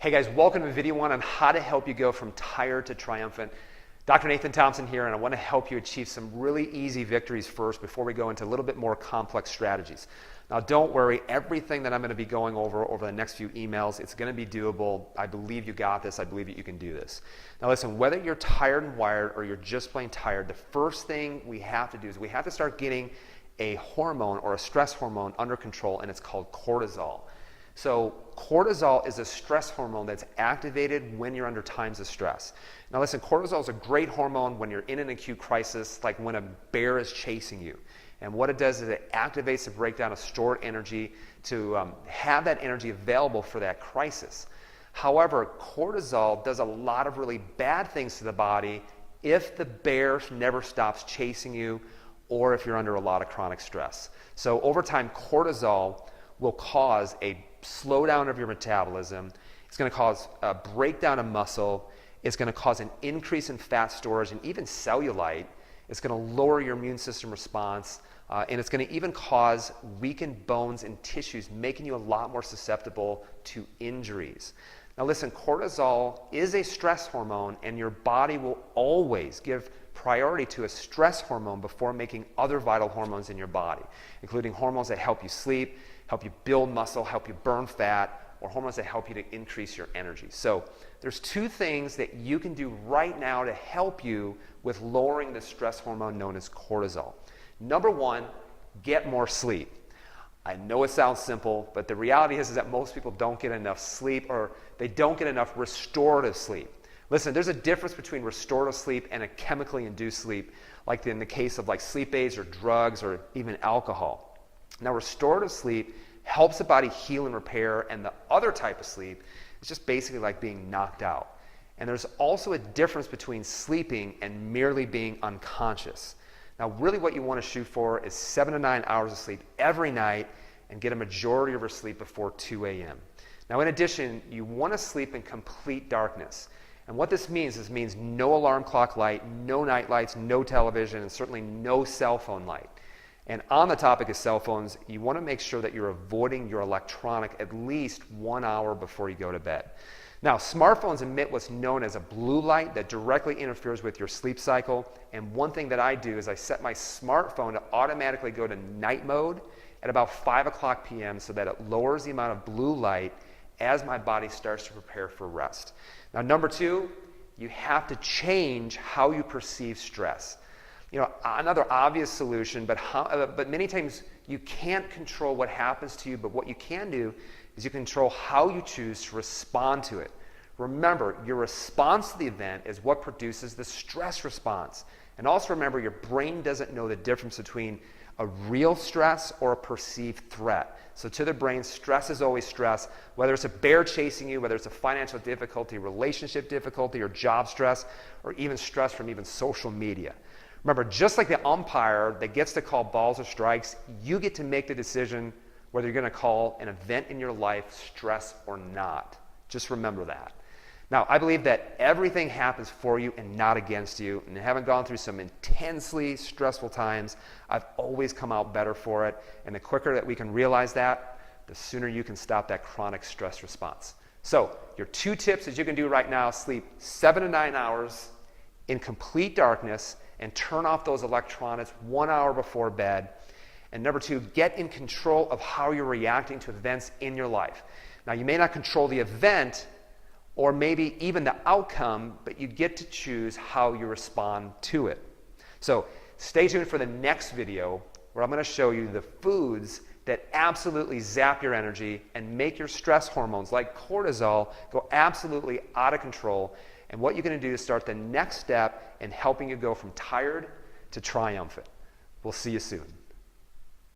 Hey guys, welcome to video one on how to help you go from tired to triumphant. Dr. Nathan Thompson here, and I want to help you achieve some really easy victories first before we go into a little bit more complex strategies. Now don't worry, everything that I'm going to be going over the next few emails, it's going to be doable. I believe you got this. I believe that you can do this. Now listen, whether you're tired and wired or you're just plain tired, the first thing we have to do is we have to start getting a hormone or a stress hormone under control, and it's called cortisol. So cortisol is a stress hormone that's activated when you're under times of stress. Now listen, cortisol is a great hormone when you're in an acute crisis, like when a bear is chasing you. And what it does is it activates the breakdown of stored energy to have that energy available for that crisis. However, cortisol does a lot of really bad things to the body if the bear never stops chasing you or if you're under a lot of chronic stress. So over time, cortisol will cause a slowdown of your metabolism. It's going to cause a breakdown of muscle. It's going to cause an increase in fat storage and even cellulite. It's going to lower your immune system response, and it's going to even cause weakened bones and tissues, making you a lot more susceptible to injuries. Now listen, cortisol is a stress hormone, and your body will always give priority to a stress hormone before making other vital hormones in your body, including hormones that help you sleep, help you build muscle, help you burn fat, or hormones that help you to increase your energy. So there's two things that you can do right now to help you with lowering the stress hormone known as cortisol. Number one, get more sleep. I know it sounds simple, but the reality is that most people don't get enough sleep, or they don't get enough restorative sleep. Listen, there's a difference between restorative sleep and a chemically induced sleep, like in the case of sleep aids or drugs or even alcohol. Now, restorative sleep helps the body heal and repair, and the other type of sleep is just basically like being knocked out. And there's also a difference between sleeping and merely being unconscious. Now, really what you want to shoot for is 7 to 9 hours of sleep every night and get a majority of your sleep before 2 a.m. Now, in addition, you want to sleep in complete darkness. And what this means is no alarm clock light, no night lights, no television, and certainly no cell phone light. And on the topic of cell phones, you want to make sure that you're avoiding your electronic at least 1 hour before you go to bed. Now, smartphones emit what's known as a blue light that directly interferes with your sleep cycle. And one thing that I do is I set my smartphone to automatically go to night mode at about 5 o'clock p.m. so that it lowers the amount of blue light as my body starts to prepare for rest. Now, number two, you have to change how you perceive stress. You know, another obvious solution, but many times you can't control what happens to you, but what you can do is you control how you choose to respond to it. Remember, your response to the event is what produces the stress response. And also remember, your brain doesn't know the difference between a real stress or a perceived threat. So to the brain, stress is always stress, whether it's a bear chasing you, whether it's a financial difficulty, relationship difficulty, or job stress, or even stress from even social media. Remember, just like the umpire that gets to call balls or strikes, you get to make the decision whether you're going to call an event in your life stress or not. Just remember that. Now, I believe that everything happens for you and not against you. And having gone through some intensely stressful times, I've always come out better for it. And the quicker that we can realize that, the sooner you can stop that chronic stress response. So, your two tips that you can do right now: sleep 7 to 9 hours in complete darkness and turn off those electronics 1 hour before bed. And number two, get in control of how you're reacting to events in your life. Now, you may not control the event or maybe even the outcome, but you get to choose how you respond to it. So stay tuned for the next video where I'm going to show you the foods that absolutely zap your energy and make your stress hormones like cortisol go absolutely out of control, and what you're going to do to start the next step in helping you go from tired to triumphant. We'll see you soon.